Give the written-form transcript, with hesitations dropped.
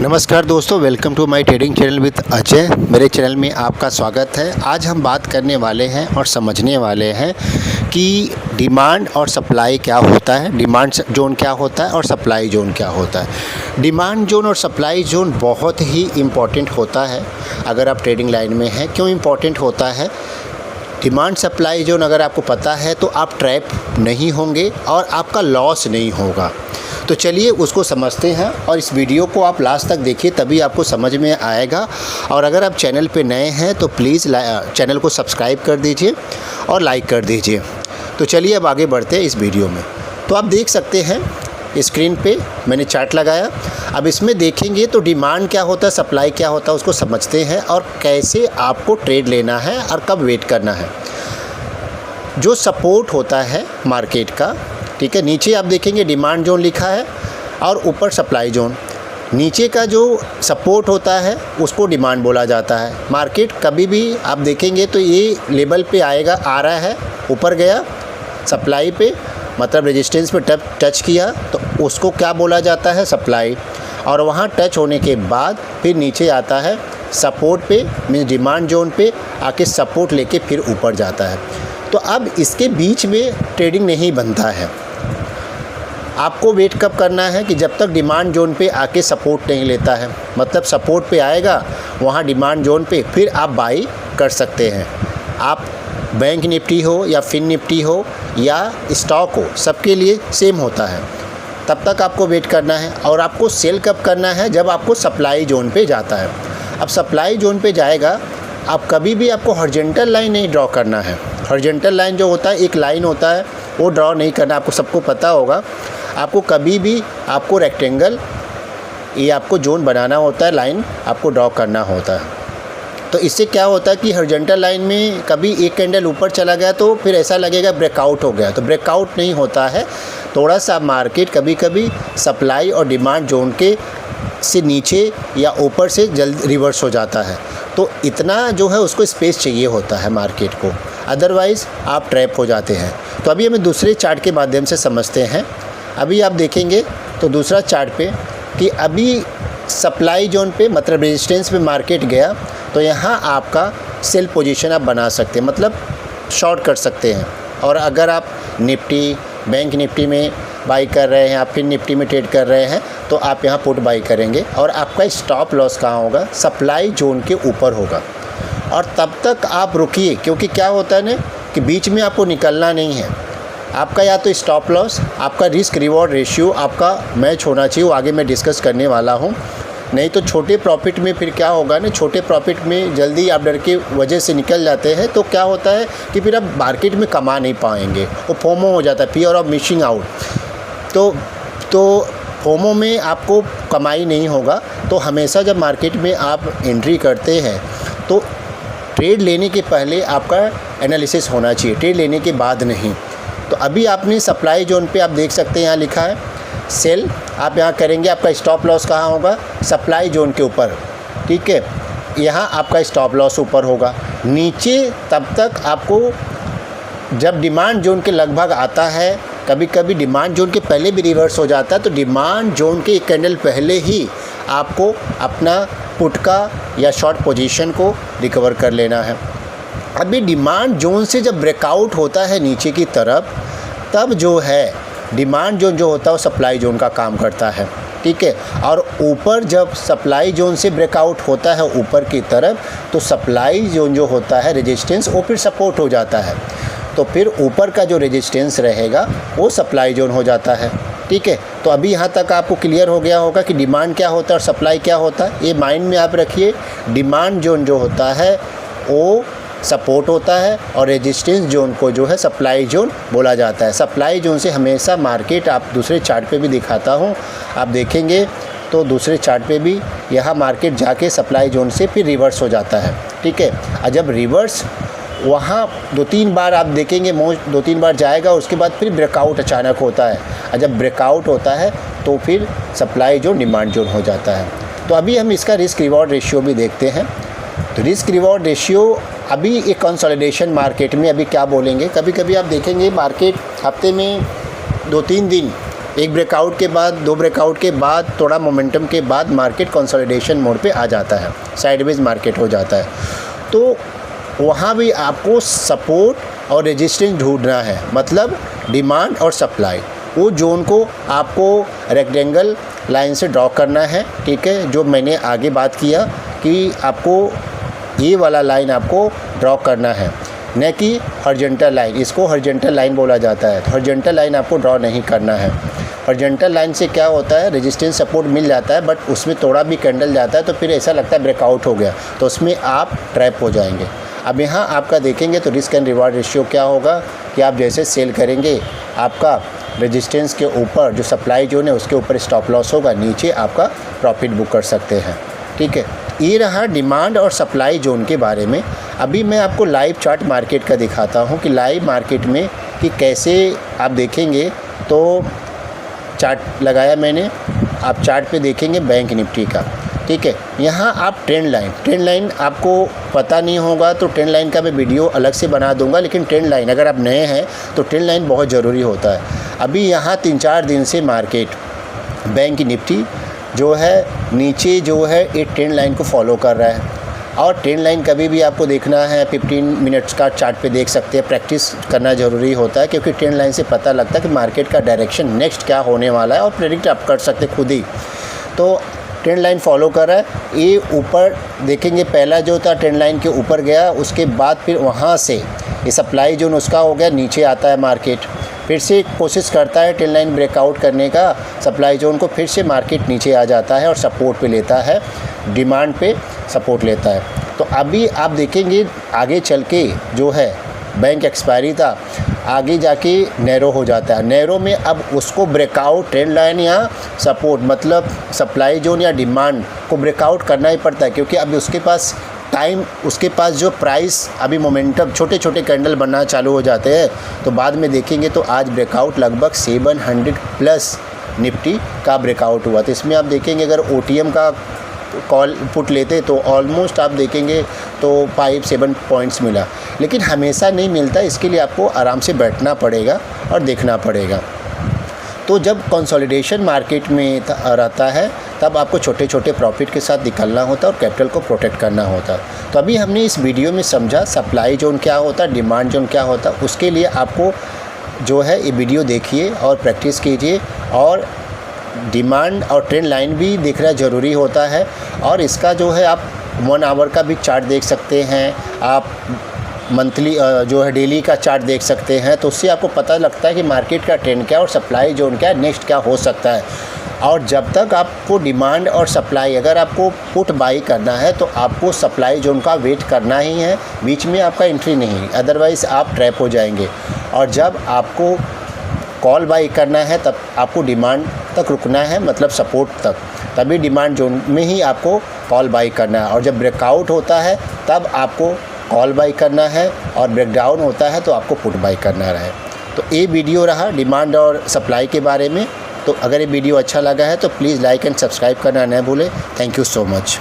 नमस्कार दोस्तों, welcome to my trading channel with Ajay. मेरे चैनल में आपका स्वागत है। आज हम बात करने वाले हैं और समझने वाले हैं कि डिमांड और सप्लाई क्या होता है, डिमांड जोन क्या होता है और सप्लाई जोन क्या होता है। डिमांड जोन और सप्लाई जोन बहुत ही इम्पॉर्टेंट होता है अगर आप ट्रेडिंग लाइन में हैं। क्यों इम्पॉर्टेंट होता है? डिमांड सप्लाई जोन अगर आपको पता है तो आप ट्रैप नहीं होंगे और आपका लॉस नहीं होगा। तो चलिए उसको समझते हैं और इस वीडियो को आप लास्ट तक देखिए, तभी आपको समझ में आएगा। और अगर आप चैनल पे नए हैं तो प्लीज़ चैनल को सब्सक्राइब कर दीजिए और लाइक कर दीजिए। तो चलिए अब आगे बढ़ते हैं इस वीडियो में। तो आप देख सकते हैं स्क्रीन पे मैंने चार्ट लगाया। अब इसमें देखेंगे तो डिमांड क्या होता है, सप्लाई क्या होता है, उसको समझते हैं और कैसे आपको ट्रेड लेना है और कब वेट करना है। जो सपोर्ट होता है मार्केट का, ठीक है, नीचे आप देखेंगे डिमांड जोन लिखा है और ऊपर सप्लाई जोन। नीचे का जो सपोर्ट होता है उसको डिमांड बोला जाता है। मार्केट कभी भी आप देखेंगे तो ये लेवल पे आएगा, आ रहा है, ऊपर गया, सप्लाई पे मतलब रेजिस्टेंस पे टच किया तो उसको क्या बोला जाता है, सप्लाई। और वहाँ टच होने के बाद फिर नीचे आता है सपोर्ट पे, मीन्स डिमांड जोन पे आके सपोर्ट लेके फिर ऊपर जाता है। तो अब इसके बीच में ट्रेडिंग नहीं बनता है। आपको वेट कब करना है कि जब तक डिमांड जोन पे आके सपोर्ट नहीं लेता है, मतलब सपोर्ट पे आएगा वहाँ डिमांड जोन पे, फिर आप बाई कर सकते हैं। आप बैंक निफ्टी हो या फिन निफ्टी हो या स्टॉक हो, सबके लिए सेम होता है। तब तक आपको वेट करना है। और आपको सेल कब करना है? जब आपको सप्लाई जोन पे जाता है। अब सप्लाई जोन पे जाएगा, आप कभी भी आपको हॉरिजॉन्टल लाइन नहीं ड्रॉ करना है। हॉरिजॉन्टल लाइन जो होता है, एक लाइन होता है, वो ड्रॉ नहीं करना। आपको सबको पता होगा, आपको कभी भी आपको रेक्टेंगल ये आपको जोन बनाना होता है, लाइन आपको ड्रॉ करना होता है। तो इससे क्या होता है कि हॉरिजॉन्टल लाइन में कभी एक कैंडल ऊपर चला गया तो फिर ऐसा लगेगा ब्रेकआउट हो गया, तो ब्रेकआउट नहीं होता है। थोड़ा सा मार्केट कभी कभी सप्लाई और डिमांड जोन के से नीचे या ऊपर से जल्द रिवर्स हो जाता है। तो इतना जो है उसको स्पेस चाहिए होता है मार्केट को, अदरवाइज़ आप ट्रैप हो जाते हैं। तो अभी हमें दूसरे चार्ट के माध्यम से समझते हैं। अभी आप देखेंगे तो दूसरा चार्ट पे कि अभी सप्लाई जोन पे मतलब रेजिस्टेंस पे मार्केट गया तो यहाँ आपका सेल पोजीशन आप बना सकते हैं, मतलब शॉर्ट कर सकते हैं। और अगर आप निफ्टी, बैंक निफ्टी में बाई कर रहे हैं, आप फिर निफ्टी में ट्रेड कर रहे हैं तो आप यहाँ पुट बाई करेंगे और आपका स्टॉप लॉस कहाँ होगा? सप्लाई जोन के ऊपर होगा। और तब तक आप रुकिए, क्योंकि क्या होता है ना कि बीच में आपको निकलना नहीं है। आपका या तो स्टॉप लॉस, आपका रिस्क रिवॉर्ड रेशियो आपका मैच होना चाहिए, वो आगे मैं डिस्कस करने वाला हूँ। नहीं तो छोटे प्रॉफिट में फिर क्या होगा ना, छोटे प्रॉफिट में जल्दी आप डर के वजह से निकल जाते हैं तो क्या होता है कि फिर आप मार्केट में कमा नहीं पाएंगे। वो फोमो हो जाता है, फियर ऑफ मिसिंग आउट। तो फोमो में आपको कमाई नहीं होगा। तो हमेशा जब मार्केट में आप एंट्री करते हैं तो ट्रेड लेने के पहले आपका एनालिसिस होना चाहिए, ट्रेड लेने के बाद नहीं। तो अभी आपने सप्लाई जोन पे आप देख सकते हैं, यहाँ लिखा है सेल, आप यहाँ करेंगे, आपका स्टॉप लॉस कहाँ होगा? सप्लाई जोन के ऊपर, ठीक है। यहाँ आपका स्टॉप लॉस ऊपर होगा। नीचे तब तक आपको जब डिमांड जोन के लगभग आता है, कभी कभी डिमांड जोन के पहले भी रिवर्स हो जाता है, तो डिमांड जोन के एक कैंडल पहले ही आपको अपना पुट का या शॉर्ट पोजीशन को रिकवर कर लेना है। अभी डिमांड जोन से जब ब्रेकआउट होता है नीचे की तरफ, तब जो है डिमांड जोन जो होता है वो सप्लाई जोन का काम करता है, ठीक है। और ऊपर जब सप्लाई जोन से ब्रेकआउट होता है ऊपर की तरफ, तो सप्लाई जोन जो होता है रेजिस्टेंस, वो फिर सपोर्ट हो जाता है। तो फिर ऊपर का जो रेजिस्टेंस रहेगा वो सप्लाई जोन हो जाता है, ठीक है। तो अभी यहाँ तक आपको क्लियर हो गया होगा कि डिमांड क्या होता है और सप्लाई क्या होता है। ये माइंड में आप रखिए, डिमांड जोन जो होता है वो सपोर्ट होता है और रेजिस्टेंस जोन को जो है सप्लाई जोन बोला जाता है। सप्लाई जोन से हमेशा मार्केट, आप दूसरे चार्ट पे भी दिखाता हूँ, आप देखेंगे तो दूसरे चार्ट पे भी यहाँ मार्केट जाके सप्लाई जोन से फिर रिवर्स हो जाता है, ठीक है। और जब रिवर्स वहाँ 2-3 बार आप देखेंगे, 2-3 बार जाएगा, उसके बाद फिर ब्रेकआउट अचानक होता है। और जब ब्रेकआउट होता है तो फिर सप्लाई जोन डिमांड जोन हो जाता है। तो अभी हम इसका रिस्क रिवॉर्ड रेशियो भी देखते हैं। तो रिस्क रिवॉर्ड रेशियो अभी एक कंसोलिडेशन मार्केट में अभी क्या बोलेंगे, कभी कभी आप देखेंगे मार्केट हफ्ते में 2-3 दिन एक ब्रेकआउट के बाद, दो ब्रेकआउट के बाद, थोड़ा मोमेंटम के बाद मार्केट कंसोलिडेशन मोड पे आ जाता है, साइडवेज मार्केट हो जाता है। तो वहाँ भी आपको सपोर्ट और रेजिस्टेंस ढूंढना है, मतलब डिमांड और सप्लाई। वो जोन को आपको रेक्टेंगल लाइन से ड्रॉ करना है, ठीक है। जो मैंने आगे बात किया कि आपको ये वाला लाइन आपको ड्रॉ करना है, न कि हॉरिजॉन्टल लाइन। इसको हॉरिजॉन्टल लाइन बोला जाता है। तो हॉरिजॉन्टल लाइन आपको ड्रॉ नहीं करना है। हॉरिजॉन्टल लाइन से क्या होता है, रेजिस्टेंस सपोर्ट मिल जाता है, बट उसमें थोड़ा भी कैंडल जाता है तो फिर ऐसा लगता है ब्रेकआउट हो गया, तो उसमें आप ट्रैप हो जाएंगे। अब यहाँ आपका देखेंगे तो रिस्क एंड रिवार्ड रेशियो क्या होगा कि आप जैसे सेल करेंगे, आपका रेजिस्टेंस के ऊपर जो सप्लाई जोन है उसके ऊपर स्टॉप लॉस होगा, नीचे आपका प्रॉफिट बुक कर सकते हैं, ठीक है। ये रहा डिमांड और सप्लाई जोन के बारे में। अभी मैं आपको लाइव चार्ट मार्केट का दिखाता हूँ कि लाइव मार्केट में कि कैसे आप देखेंगे। तो चार्ट लगाया मैंने, आप चार्ट पे देखेंगे बैंक निफ्टी का, ठीक है। यहाँ आप ट्रेंड लाइन आपको पता नहीं होगा तो ट्रेंड लाइन का मैं वीडियो अलग से बना दूंगा, लेकिन ट्रेंड लाइन अगर आप नए हैं तो ट्रेंड लाइन बहुत ज़रूरी होता है। अभी यहाँ 3-4 दिन से मार्केट बैंक निफ्टी जो है नीचे जो है ये ट्रेंड लाइन को फॉलो कर रहा है। और ट्रेंड लाइन कभी भी आपको देखना है 15 मिनट्स का चार्ट पे देख सकते हैं। प्रैक्टिस करना ज़रूरी होता है, क्योंकि ट्रेंड लाइन से पता लगता है कि मार्केट का डायरेक्शन नेक्स्ट क्या होने वाला है और प्रेडिक्ट आप कर सकते खुद ही। तो ट्रेंड लाइन फॉलो कर रहा है। ये ऊपर देखेंगे, पहला जो था ट्रेंड लाइन के ऊपर गया, उसके बाद फिर वहाँ से ये सप्लाई जोन उसका हो गया, नीचे आता है मार्केट, फिर से कोशिश करता है ट्रेंड लाइन ब्रेकआउट करने का सप्लाई जोन को, फिर से मार्केट नीचे आ जाता है और सपोर्ट पे लेता है, डिमांड पे सपोर्ट लेता है। तो अभी आप देखेंगे आगे चल के जो है बैंक एक्सपायरी था, आगे जाके नैरो हो जाता है। नैरो में अब उसको ब्रेकआउट ट्रेंड लाइन या सपोर्ट मतलब सप्लाई जोन या डिमांड को ब्रेकआउट करना ही पड़ता है, क्योंकि अभी उसके पास टाइम, उसके पास जो प्राइस अभी मोमेंटम छोटे छोटे कैंडल बनना चालू हो जाते हैं। तो बाद में देखेंगे तो आज ब्रेकआउट लगभग 700 प्लस निफ्टी का ब्रेकआउट हुआ। तो इसमें आप देखेंगे अगर OTM का कॉल पुट लेते तो ऑलमोस्ट आप देखेंगे तो 5-7 पॉइंट्स मिला, लेकिन हमेशा नहीं मिलता। इसके लिए आपको आराम से बैठना पड़ेगा और देखना पड़ेगा। तो जब कंसोलिडेशन मार्केट में रहता है तब आपको छोटे छोटे प्रॉफिट के साथ निकलना होता है और कैपिटल को प्रोटेक्ट करना होता है। तो अभी हमने इस वीडियो में समझा सप्लाई जोन क्या होता है, डिमांड जोन क्या होता है। उसके लिए आपको जो है ये वीडियो देखिए और प्रैक्टिस कीजिए, और डिमांड और ट्रेंड लाइन भी देखना ज़रूरी होता है। और इसका जो है आप 1 आवर का भी चार्ट देख सकते हैं, आप मंथली जो है डेली का चार्ट देख सकते हैं। तो उससे आपको पता लगता है कि मार्केट का ट्रेंड क्या है और सप्लाई जोन क्या है, नेक्स्ट क्या हो सकता है। और जब तक आपको डिमांड और सप्लाई, अगर आपको पुट बाई करना है तो आपको सप्लाई जोन का वेट करना ही है, बीच में आपका एंट्री नहीं, अदरवाइज़ आप ट्रैप हो जाएंगे। और जब आपको कॉल बाई करना है तब आपको डिमांड तक रुकना है, मतलब सपोर्ट तक, तभी डिमांड जोन में ही आपको कॉल बाई करना है। और जब ब्रेकआउट होता है तब आपको कॉल बाई करना है, और ब्रेकडाउन होता है तो आपको पुट बाई करना है। तो ये वीडियो रहा डिमांड और सप्लाई के बारे में। तो अगर ये वीडियो अच्छा लगा है तो प्लीज़ लाइक एंड सब्सक्राइब करना न भूलें। Thank you so much.